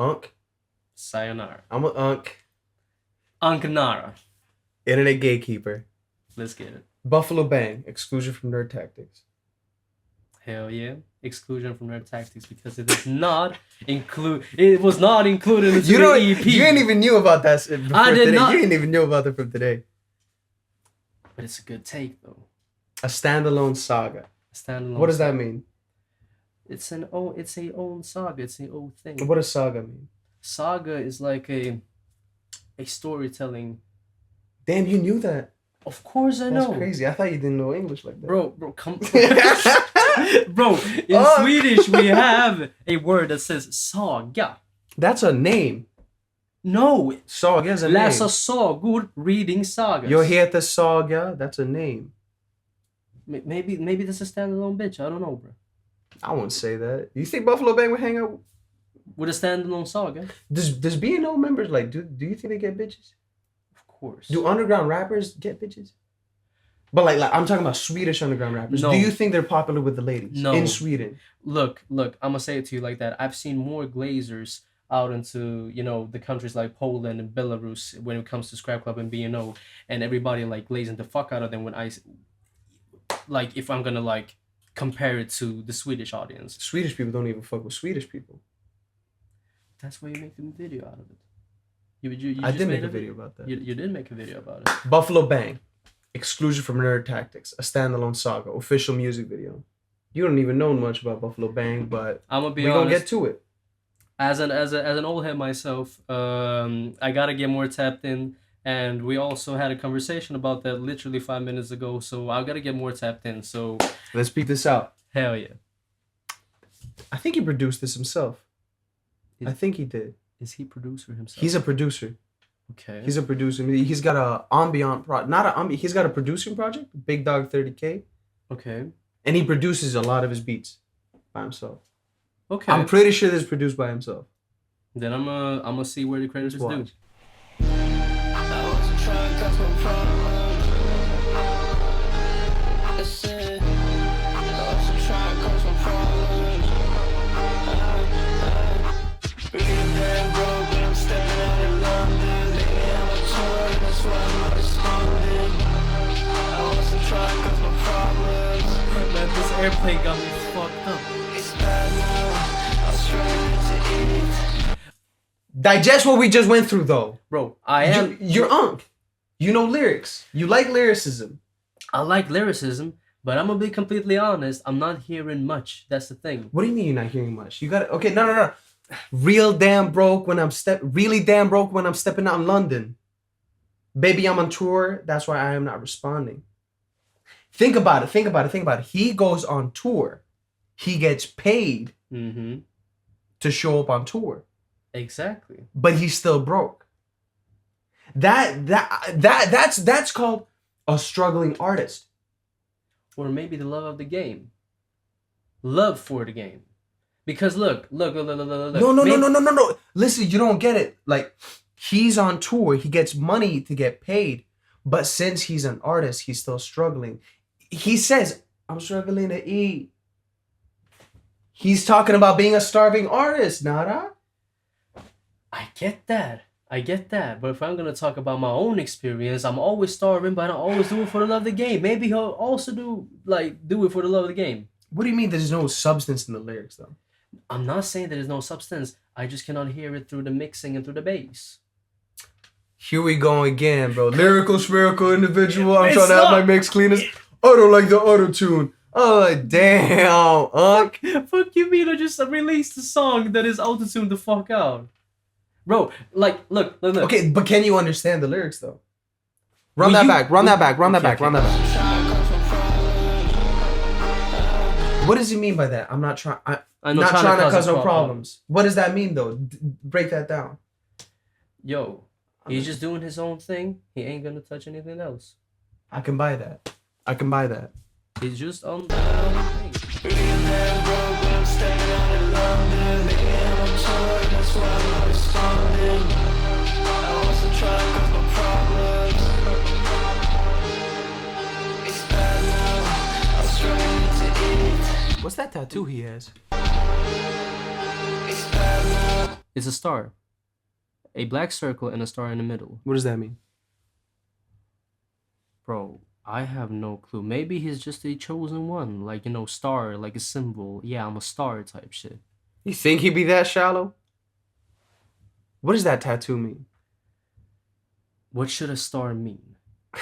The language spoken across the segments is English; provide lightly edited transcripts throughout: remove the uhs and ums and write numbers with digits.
Unc. Sayonara. I'm an Unc. Unc Nara. Internet gatekeeper. Let's get it. Buffalo Bang. Exclusion from Nerd Tactics. Hell yeah. Exclusion from Nerd Tactics because it is not include. It was not included into the EP. You ain't even knew about that before I did today. not. You ain't even knew about it from today. But it's a good take though. A standalone saga. A standalone. What does that mean? It's a own saga. It's an old thing. What does saga mean? Saga is like a storytelling. Damn, you knew that. Of course I know. That's crazy. I thought you didn't know English like that. Bro, come Bro, in Swedish we have a word that says saga. That's a name. No. Saga is a Läsa name. sagor, reading sagas. Jag heter Saga. That's a name. Maybe this is a standalone bitch. I don't know, bro. I wouldn't say that. You think Buffalo Bang would hang out with a standalone saga? Does B&O members like do you think they get bitches? Of course. Do underground rappers get bitches? But like I'm talking about Swedish underground rappers. No. Do you think they're popular with the ladies in Sweden? Look, I'm gonna say it to you like that. I've seen more glazers out into, the countries like Poland and Belarus when it comes to Scrap Club and B&O, and everybody like glazing the fuck out of them when if I'm gonna compare it to the Swedish audience. Swedish people don't even fuck with Swedish people. That's why you make the video out of it. You I did make a video about that. You did make a video about it. Buffalo Bang. Exclusion from Nerd Tactics, a standalone saga, official music video. You don't even know much about Buffalo Bang, but I'm gonna be honest. We're gonna get to it. As an old head myself, I gotta get more tapped in, and we also had a conversation about that literally 5 minutes ago. So I gotta get more tapped in. So let's peek this out. Hell yeah! I think he produced this himself. I think he did. Is he producer himself? He's a producer. Okay. He's a producer. He's got a ambient he's got a producing project, Big Dog 30K. Okay. And he produces a lot of his beats by himself. Okay. I'm pretty sure this is produced by himself. Then I'm gonna see where the credits is due. This airplane got me fucked up. Digest what we just went through, though. Bro, You're Unc. You know lyrics. You like lyricism. I like lyricism, but I'm gonna be completely honest. I'm not hearing much. That's the thing. What do you mean you're not hearing much? You got okay. No. Really damn broke when I'm stepping out in London. Baby, I'm on tour. That's why I am not responding. Think about it. He goes on tour. He gets paid to show up on tour. Exactly. But he's still broke. That's called a struggling artist. Or maybe the love of the game. Love for the game. Because look. No. Listen, you don't get it. Like, he's on tour. He gets money to get paid. But since he's an artist, he's still struggling. He says, I'm struggling to eat. He's talking about being a starving artist, Nada. I get that. But if I'm going to talk about my own experience, I'm always starving, but I don't always do it for the love of the game. Maybe he'll also do it for the love of the game. What do you mean there's no substance in the lyrics, though? I'm not saying there's no substance. I just cannot hear it through the mixing and through the bass. Here we go again, bro. Lyrical, spherical, individual. I'm trying to have my mix cleanest. I don't like the auto-tune. Oh, damn, Unc. Fuck you mean I just released a song that is auto-tuned the fuck out? Bro, look. Okay, but can you understand the lyrics, though? Run that back. What does he mean by that? I'm not trying to cause no problems. What does that mean, though? Break that down. Yo, he's just doing his own thing. He ain't gonna touch anything else. I can buy that. He's just on the thing. What's that tattoo he has? It's a star. A black circle and a star in the middle. What does that mean? Bro, I have no clue. Maybe he's just a chosen one. Like, you know, star, like a symbol. Yeah, I'm a star type shit. You think he'd be that shallow? What does that tattoo mean? What should a star mean?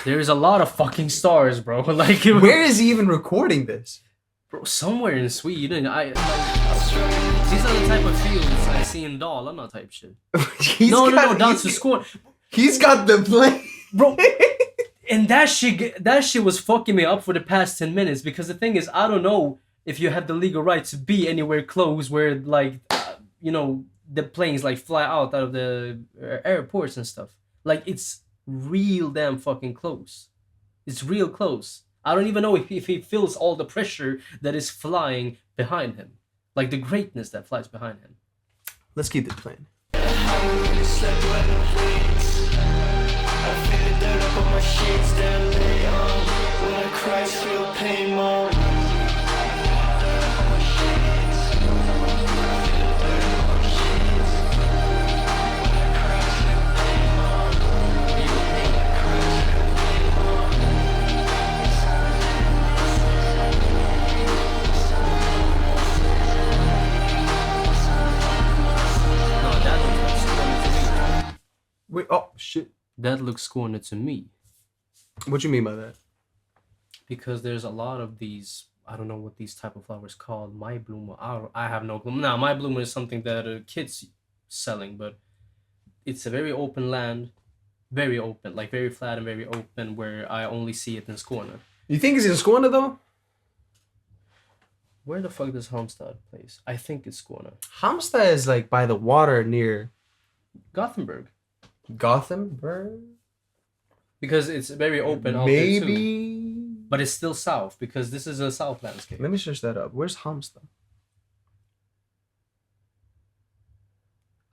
There's a lot of fucking stars, bro. Like, where is he even recording this? Bro, somewhere in Sweden. These are the type of fields I see in Dalarna type shit. No, down to school. He's got the plane. Bro, and that shit was fucking me up for the past 10 minutes, because the thing is, I don't know if you have the legal right to be anywhere close where, like, you know, the planes, like, fly out of the airports and stuff. Like, it's real damn fucking close. It's real close. I don't even know if he feels all the pressure that is flying behind him. Like the greatness that flies behind him. Let's keep this playing. Wait, oh shit. That looks corny to me. What you mean by that? Because there's a lot of these, I don't know what these type of flowers called. My bloomer. I have no clue. Now, my bloomer is something that kids selling, but it's a very open land, very open, like very flat and very open, where I only see it in Skåne. You think it's in Skåne though? Where the fuck does Halmstad place? I think it's Skåne. Halmstad is like by the water near Gothenburg. Gothenburg? Because it's very open out there too. But it's still south, because this is a south landscape. Let me search that up. Where's Halmstad?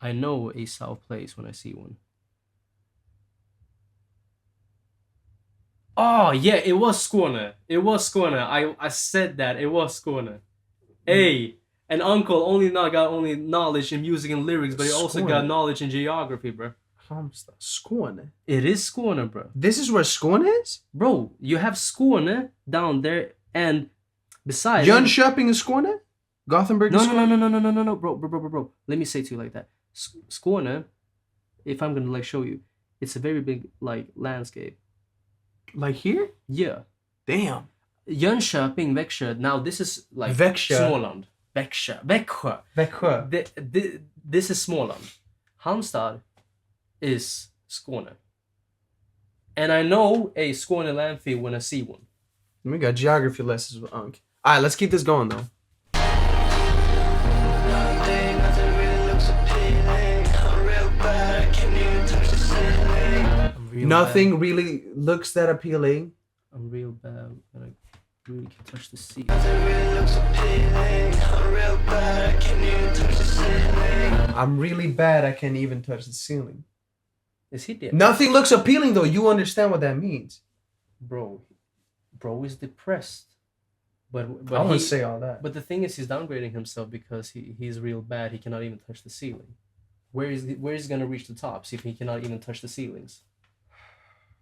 I know a south place when I see one. Oh, yeah, it was Skåne. It was Skåne. I said that. It was Skåne. Hey, an uncle got only knowledge in music and lyrics, but he also got knowledge in geography, bro. Halmstad. Skåne. It is Skåne, bro. This is where Skåne is? Bro, you have Skåne down there, and besides... Jönköping is Skåne? Gothenburg is Skåne? No, bro. Let me say to you like that. Skåne, if I'm gonna, like, show you, it's a very big, like, landscape. Like here? Yeah. Damn. Jönköping, Växjö. Now this is like Småland. Växjö. This is Småland. Halmstad is Skåne. And I know a Skåne landfill when I see one. We got geography lessons with Unc. Alright, let's keep this going though. Nothing really looks that appealing. I'm real bad when I really can touch the seat. I'm really bad I can't even touch the ceiling. Is he dead? Nothing looks appealing though. You understand what that means. Bro is depressed. But I wouldn't say all that. But the thing is, he's downgrading himself because he's real bad. He cannot even touch the ceiling. Where is he gonna reach the tops if he cannot even touch the ceilings?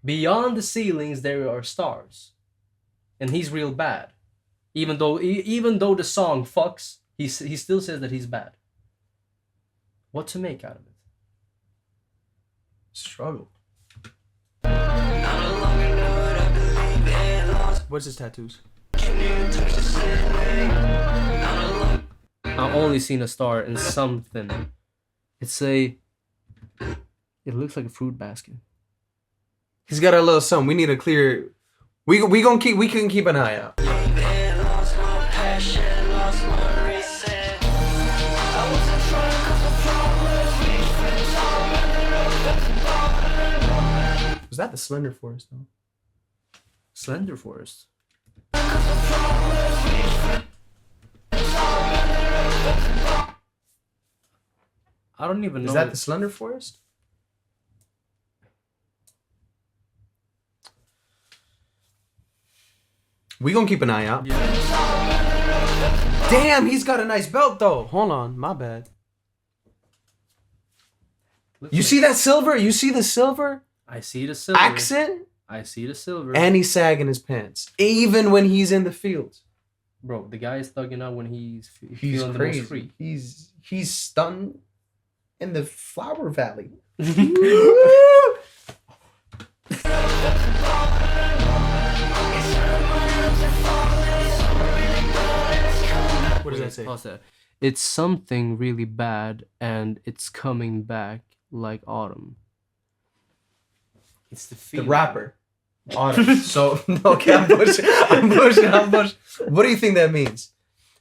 Beyond the ceilings, there are stars, and he's real bad. Even though the song fucks, he still says that he's bad. What to make out of it? Struggle. What's his tattoos? I've only seen a star in something. It looks like a fruit basket. He's got a little something. We need a clear. We can keep an eye out. Was that the Slender Forest though? Slender Forest. I don't even know. Is that the Slender Forest? We gonna keep an eye out. Yeah. Damn, he's got a nice belt though. Hold on, my bad. You see that silver? You see the silver I see the silver. accent? I see the silver. And he's sagging his pants, even when he's in the fields. Bro, the guy is thugging out when he's He's feeling crazy. the most free. He's stunned in the flower valley. What does that say? Pause that. It's something really bad, and it's coming back like autumn. It's the The feeling. rapper. Autumn. So okay, I'm pushing. What do you think that means?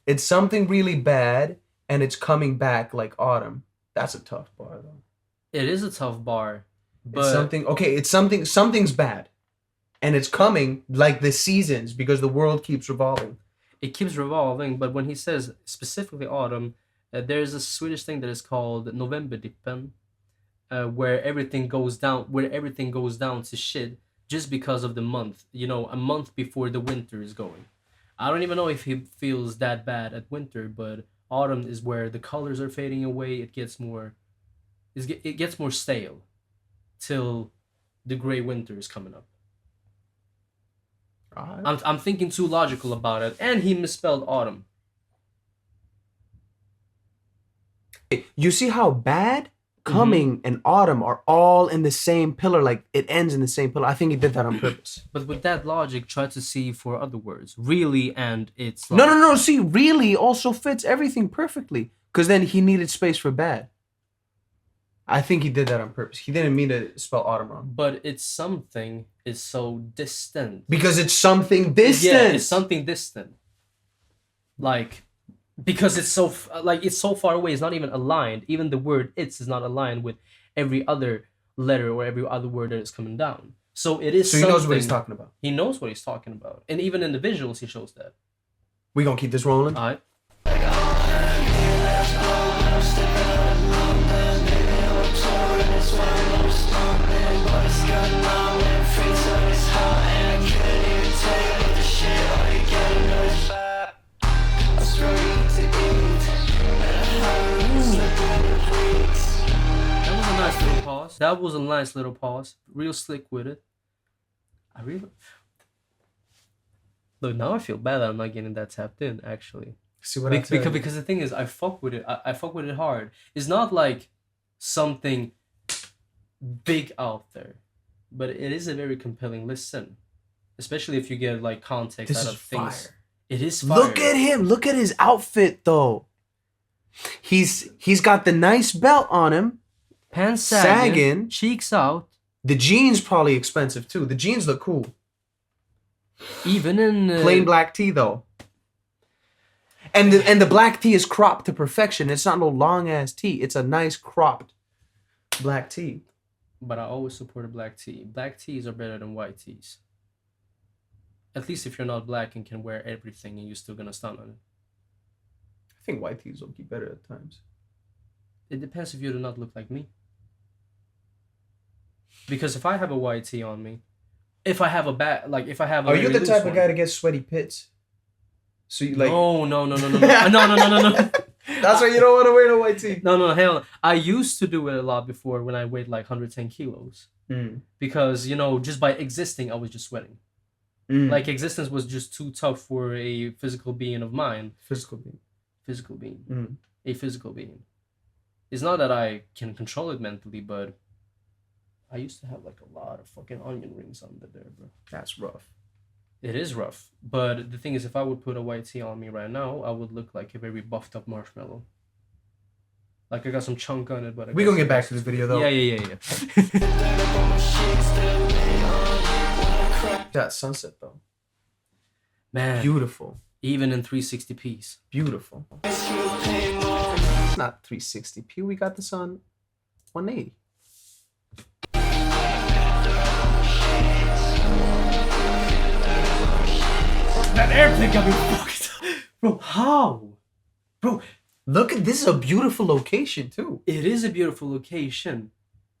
It's something really bad, and it's coming back like autumn. That's a tough bar, though. It is a tough bar, but It's something. Okay, it's something. Something's bad, and it's coming like the seasons because the world keeps revolving. it keeps revolving. But when he says specifically autumn, there's a Swedish thing that is called Novemberdippen, where everything goes down, to shit just because of the month. You know, a month before the winter is going. I don't even know if he feels that bad at winter, but autumn is where the colors are fading away. It gets more stale till the gray winter is coming up. I'm thinking too logical about it, and he misspelled autumn. You see how bad coming and autumn are all in the same pillar, like it ends in the same pillar. I think he did that on purpose. But with that logic, try to see for other words. Really, and it's like, No. See, really also fits everything perfectly. Because then he needed space for bad. I think he did that on purpose. He didn't mean to spell autumn wrong. But it's something is so distant. Because it's something distant. Yeah, it's something distant. Like, because it's so it's so far away. It's not even aligned. Even the word "it's" is not aligned with every other letter or every other word that is coming down. So it is. So he knows what he's talking about. He knows what he's talking about, and even in the visuals, he shows that. We gonna keep this rolling. All right. That was a nice little pause. Real slick with it. Look, now I feel bad that I'm not getting that tapped in, actually. See what I tell you? Because the thing is, I fuck with it. I fuck with it hard. It's not like something big out there, but it is a very compelling listen, especially if you get like context This out is of things. fire. It is fire. Look at him. Look at his outfit, though. He's got the nice belt on him. Pants sagging. cheeks out. The jeans probably expensive too. The jeans look cool. Even in Plain black tee though. And the black tee is cropped to perfection. It's not no long ass tee. It's a nice cropped black tee. But I always support a black tee. Black tees are better than white tees. At least if you're not black and can wear everything and you're still gonna stun on it. I think white tees will be better at times. It depends if you do not look like me. Because if I have a white tee on me, if I have a Are you the type of guy to get sweaty pits? So you like No. That's why you don't want to wear no white tee. No, hell no. I used to do it a lot before when I weighed like 110 kilos. Because, you know, just by existing, I was just sweating. Like, existence was just too tough for a physical being of mine. Physical being. A physical being. It's not that I can control it mentally, but I used to have like a lot of fucking onion rings under there, bro. That's rough. It is rough. But the thing is, if I would put a white tee on me right now, I would look like a very buffed up marshmallow. Like I got some chunk on it, but We're gonna get back to this video though. Yeah. That sunset though. Man. Beautiful. Even in 360p's. Beautiful. Not 360p. We got this on 180. That airplane got me fucked up. Bro, how? Bro, look at this is a beautiful location too. It is a beautiful location.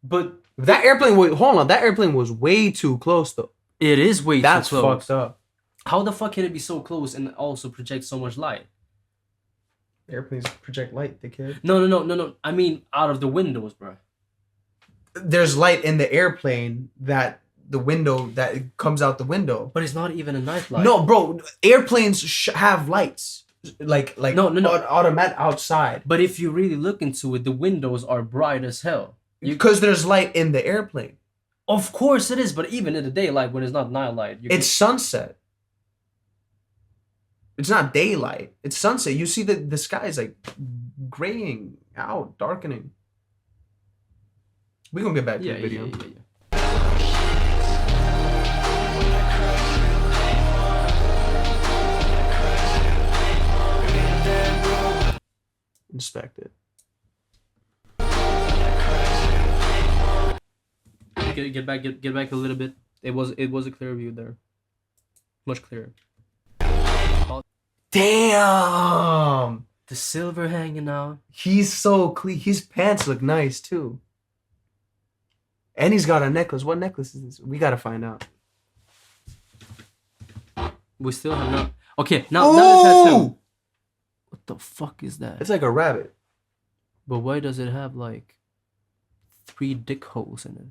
But that airplane that airplane was way too close though. It is way too close. That's fucked up. How the fuck can it be so close and also project so much light? Airplanes project light, dickhead. No. I mean, out of the windows, bro. there's light in the airplane that the window that it comes out the window. But it's not even a night light. No, bro, airplanes have lights like No. automatic outside. But if you really look into it, the windows are bright as hell. Because there's light in the airplane. Of course it is, but even in the daylight when it's not night light, It's sunset. It's not daylight. It's sunset. You see the sky is like graying out, darkening. We're gonna get back to the video. Yeah. Inspect it. Get back a little bit. It was a clear view there. Much clearer. Damn! The silver hanging out. He's so clean. His pants look nice too. And he's got a necklace. What necklace is this? We gotta find out. We still have not. Okay, now the tattoo. What the fuck is that? It's like a rabbit. But why does it have like 3 dick holes in it?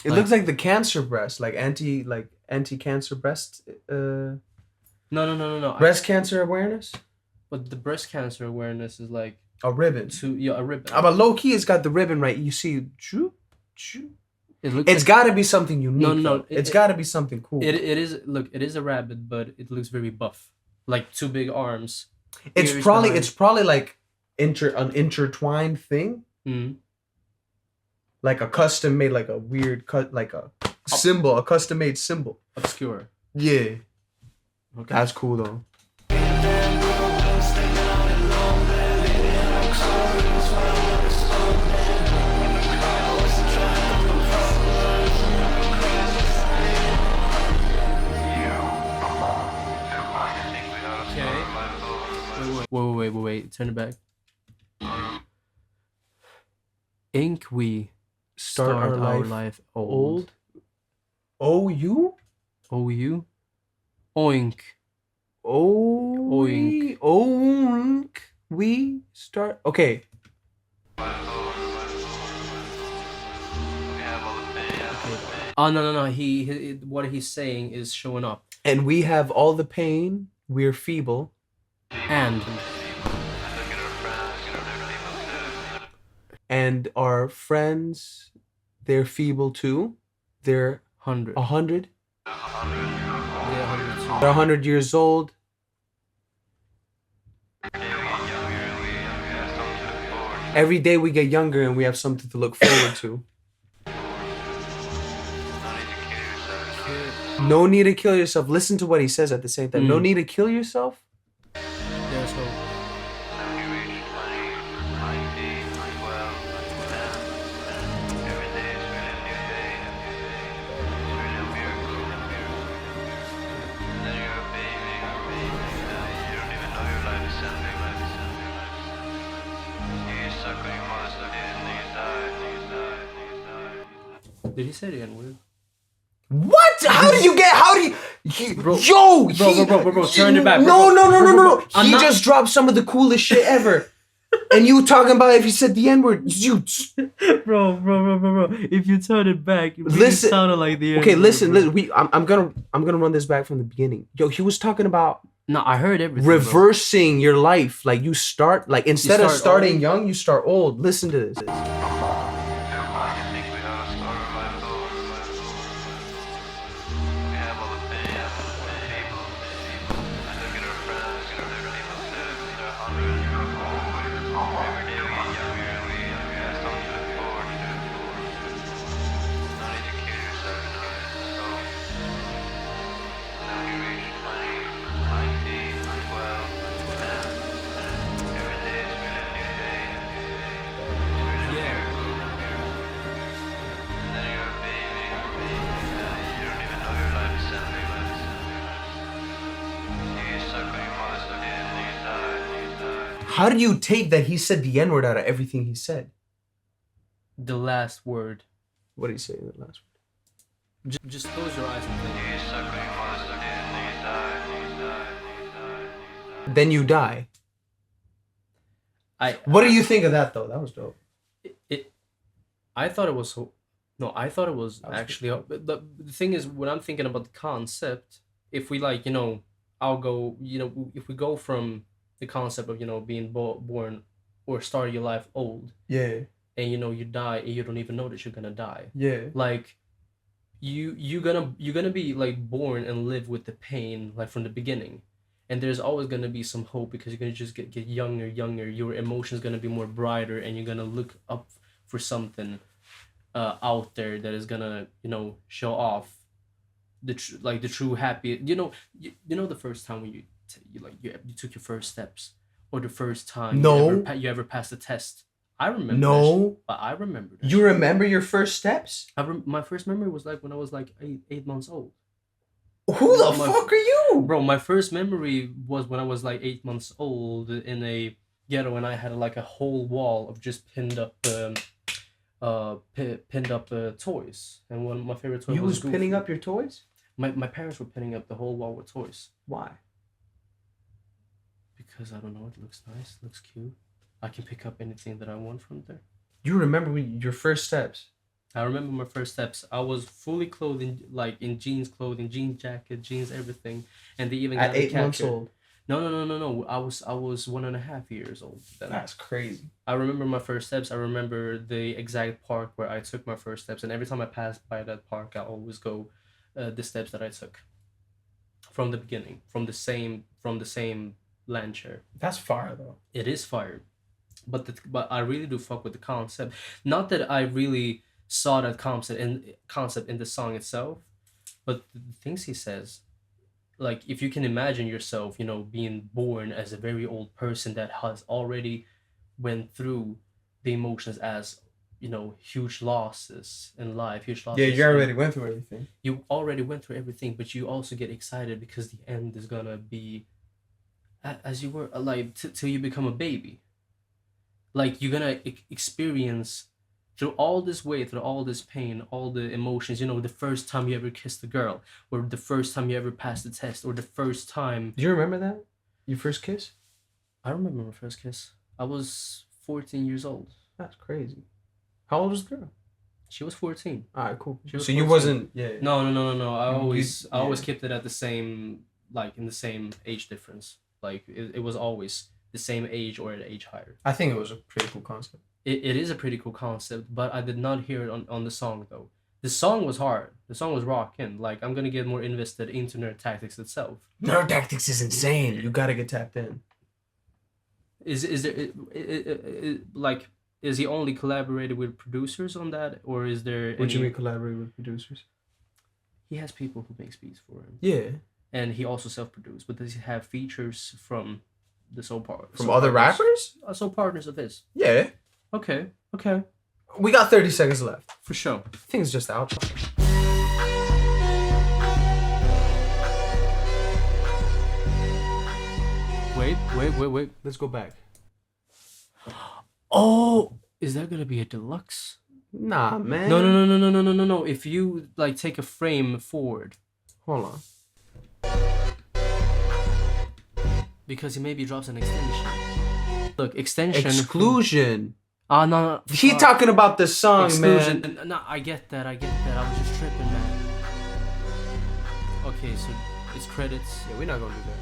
It looks like the cancer breast, like anti-cancer breast. No. Breast cancer awareness. But the breast cancer awareness is like a ribbon. A ribbon. But low key, it's got the ribbon right. You see, it's got to be something unique. No. It's got to be something cool. It is. Look, it is a rabbit, but it looks very buff, like 2 big arms. It's probably like an intertwined thing. Mm. Like a custom made, like a weird cut, like a symbol, a custom made symbol. Obscure. Yeah. Okay. That's cool though. Wait. Turn it back. Inc. We start our life old. O-U? O-U? Oink. Oink. Oink. We start. Okay. Oh no. He what he's saying is showing up. And we have all the pain. We're feeble. And our friends, they're feeble too. They're 100. They're 100 years old. Every day we get younger and we have something to look forward to. No need to kill yourself. Listen to what he says at the same time. No need to kill yourself. There's hope. Did he say the N-word? What? How do you? Bro, turn it back. No. He just dropped some of the coolest shit ever. And you talking about if he said the N-word, you... Bro. If you turn it back, it really sounded like the N-word. Okay, listen. I'm gonna run this back from the beginning. Yo, he was talking about... No, I heard everything. Reversing your life. Like you start... Like instead of starting young, you start old. Listen to this. How do you take that he said the N-word out of everything he said? The last word. What did he say in the last word? Just close your eyes and think. Then you die. What do you think of that though? That was dope. I thought it was No, I thought it was That was actually. The thing is, when I'm thinking about the concept, if we like, I'll go. If we go from the concept of being born or start your life old, Yeah. and you die and you don't even know that you're gonna die. Yeah. Like you're gonna be like born and live with the pain like from the beginning, and there's always gonna be some hope because you're gonna just get younger. Your emotions gonna be more brighter, and you're gonna look up for something out there that is gonna show off the true happy. You know the first time when you took your first steps, or the first time No. you ever passed a test. I remember that shit, No. but I remember that You shit. remember your first steps? My first memory was like when I was like 8 months old. Who the My- fuck are you? Bro, my first memory was when I was like 8 months old in a ghetto, and I had like a whole wall of just pinned up toys, and one of my favorite toys You was Goofy. pinning up your toys? My parents were pinning up the whole wall with toys Why? because I don't know, it looks nice, looks cute. I can pick up anything that I want from there. You remember your first steps? I remember my first steps. I was fully clothed in jeans clothing, jeans jacket, jeans everything, and they even got At a 8 months catcher. old. No. I was 1.5 years old then. That's crazy. I remember my first steps. I remember the exact park where I took my first steps, and every time I passed by that park, I always go the steps that I took from the beginning, from the same land share. That's fire though. It is fire, but I really do fuck with the concept. Not that I really saw that concept in the song itself, but the things he says, like if you can imagine yourself, being born as a very old person that has already went through the emotions as huge losses in life, huge losses. Yeah, you already went through everything. You already went through everything, but you also get excited because the end is gonna be as you were like till you become a baby. Like you're gonna experience through all this weight, through all this pain, all the emotions. The first time you ever kissed a girl, or the first time you ever passed a test, or the first time. Do you remember that? Your first kiss? I remember my first kiss. I was 14 years old. That's crazy. How old was the girl? She was 14. All right, cool. She was So you 14. wasn't. Yeah. No. I always yeah. kept it at the same, like in the same age difference. Like it was always the same age or an age higher. I think it was a pretty cool concept. It is a pretty cool concept, but I did not hear it on the song though. The song was hard. The song was rocking. Like I'm gonna get more invested into Nerd Tactics itself. Nerd Tactics is insane. You gotta get tapped in. Is there like is he only collaborated with producers on that, or is there? What do you mean collaborate with producers? He has people who make beats for him. Yeah. And he also self-produced, but does he have features from the from other rappers? Soul partners of his. Yeah. Okay. We got 30 seconds left. For sure. I think it's just the outro. Wait. Let's go back. Oh, is that gonna be a deluxe? Nah, man. No. If you like take a frame forward. Hold on. Because he maybe drops an extension. Look, extension. Exclusion. No. He talking about the song, Exclusion. man. No, I get that. I was just tripping, man. Okay, so it's credits. Yeah, we're not gonna do that.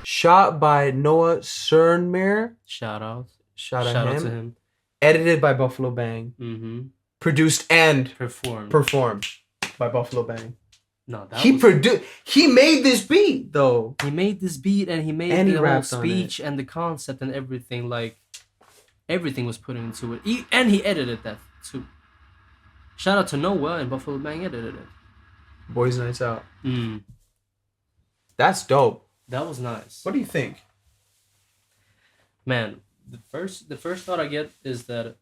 Shot by Noah Cernmer. Shout out. Shout Shout out out him. to him. Edited by Buffalo Bang. Mm-hmm. Produced and Performed. by Buffalo Bang. No, He made this beat though. He made this beat, and he made And he the whole rapped on speech and the concept and everything. Like everything was put into it. And he edited that too. Shout out to Noah, and Buffalo Bang edited it. Boys Nights Out. That's dope. That was nice. What do you think? Man, the first thought I get is that.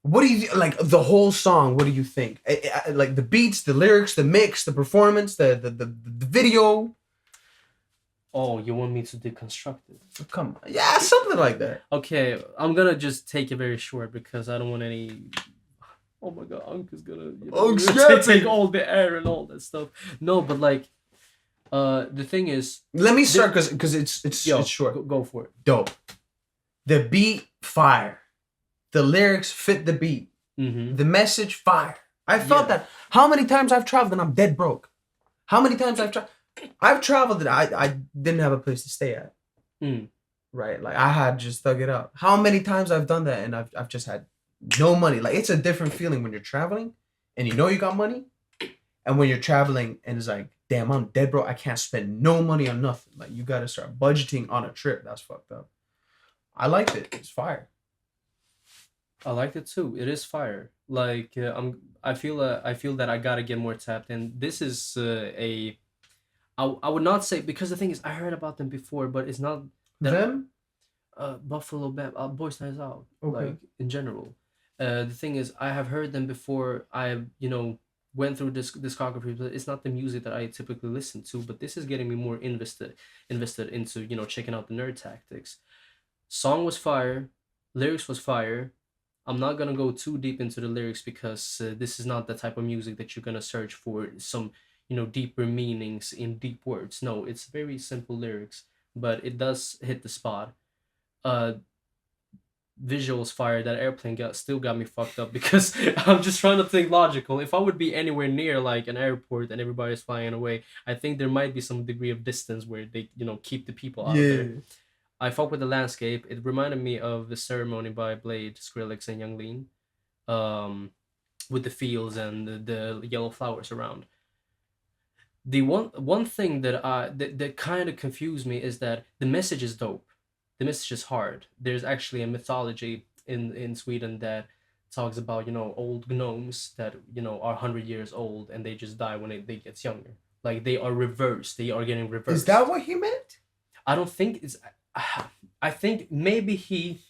What do you like the whole song? What do you think? Like the beats, the lyrics, the mix, the performance, the video. Oh, you want me to deconstruct it? Come on, yeah, something like that. Okay, I'm gonna just take it very short because I don't want any. Oh my God, Unc is gonna Unc's take all the air and all that stuff. No, but like, The thing is, Let me start because it's short. Go for it. Dope. The beat fire. The lyrics fit the beat. Mm-hmm. The message fire. I felt that. How many times I've traveled and I'm dead broke? How many times I've traveled and I didn't have a place to stay at. Right? Like I had just thug it out. How many times I've done that and I've just had no money. Like it's a different feeling when you're traveling and you know you got money, and when you're traveling and it's like, damn, I'm dead broke. I can't spend no money on nothing. Like you gotta start budgeting on a trip. That's fucked up. I liked it. It's fire. I liked it too. It is fire. Like I feel that I gotta get more tapped in. This is I would not say, because the thing is I heard about them before, but it's not that Them? Buffalo Bang, Boys Nights Out, Okay. like in general. The thing is I have heard them before. I went through this discography, but it's not the music that I typically listen to. But this is getting me more invested into checking out the Nerd Tactics. Song was fire, lyrics was fire. I'm not gonna go too deep into the lyrics because this is not the type of music that you're gonna search for some deeper meanings in deep words. No, it's very simple lyrics, but it does hit the spot. Uh, Visuals fire. That airplane still got me fucked up because I'm just trying to think logical. If I would be anywhere near like an airport and everybody's flying away, I think there might be some degree of distance where they keep the people out there. I fuck with the landscape. It reminded me of the ceremony by Blade, Skrillex, and Young Lean, with the fields and the yellow flowers around. The one thing that kind of confused me is that the message is dope. The message is hard. There's actually a mythology in Sweden that talks about old gnomes that are 100 years old and they just die when they get younger. Like they are reversed. They are getting reversed. Is that what he meant? I don't think it's. I think maybe he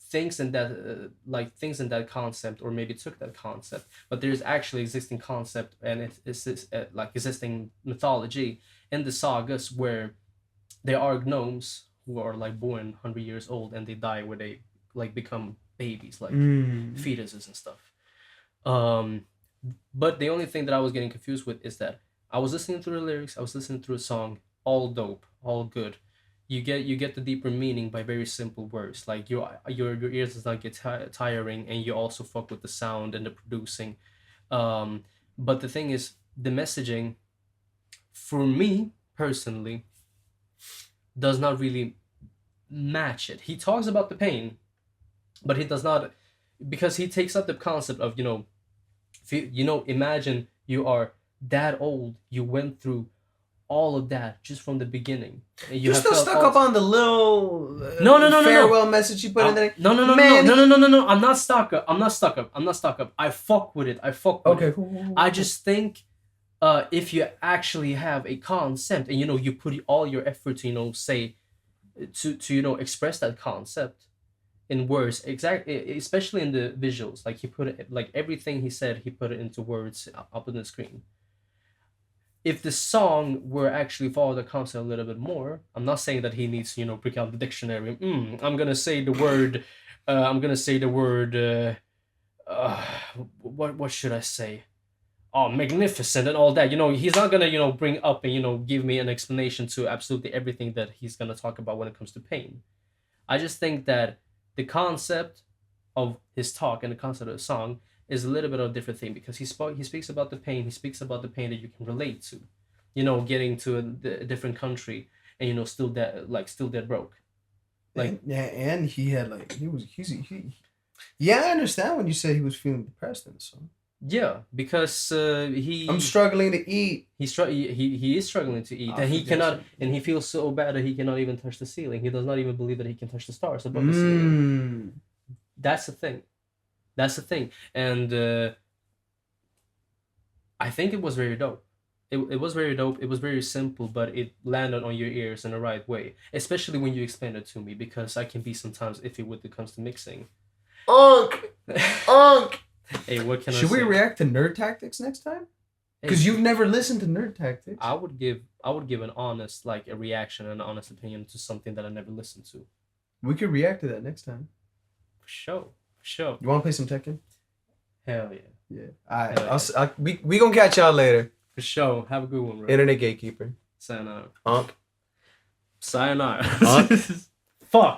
thinks in that concept, or maybe took that concept, but there's actually existing concept, and it's like existing mythology in the sagas where there are gnomes who are like born 100 years old and they die where they like become babies, like fetuses and stuff. But the only thing that I was getting confused with is that I was listening through the lyrics, I was listening through a song, all dope, all good. You get the deeper meaning by very simple words. Like your ears does not get tiring, and you also fuck with the sound and the producing. But the thing is, the messaging, for me personally, does not really match it. He talks about the pain, but he does not, because he takes up the concept of imagine you are that old, you went through all of that just from the beginning. You're still stuck up on the little farewell message you put in there. No. I'm not stuck up. I fuck with it. Okay, cool. I just think if you actually have a concept and you put all your effort to say to express that concept in words, exactly, especially in the visuals, like he put it, like everything he said, he put it into words up on the screen. If the song were actually follow the concept a little bit more, I'm not saying that he needs to break out the dictionary. I'm gonna say the word. What should I say? Oh, magnificent and all that. He's not gonna bring up and give me an explanation to absolutely everything that he's gonna talk about when it comes to pain. I just think that the concept of his talk and the concept of the song is a little bit of a different thing, because he speaks about the pain. He speaks about the pain that you can relate to, getting to a different country and still dead broke. Like and he had yeah, I understand when you said he was feeling depressed in the song. Yeah, because I'm struggling to eat. He is struggling to eat, and he cannot, and he feels so bad that he cannot even touch the ceiling. He does not even believe that he can touch the stars above the ceiling. That's the thing. And I think it was very dope. It was very dope. It was very simple, but it landed on your ears in the right way, especially when you explained it to me, because I can be sometimes iffy when it comes to mixing. Unc! Hey, what can I say? Should we react to Nerd Tactics next time? Because you've never listened to Nerd Tactics. I would give an honest, like a reaction and an honest opinion to something that I never listened to. We could react to that next time. For sure. You want to play some Tekken? Hell yeah. Yeah. All right. We gonna catch y'all later. For For sure. Have a good one, bro. Internet gatekeeper. Sayonara. Unc. Sayonara. Unc. Fuck.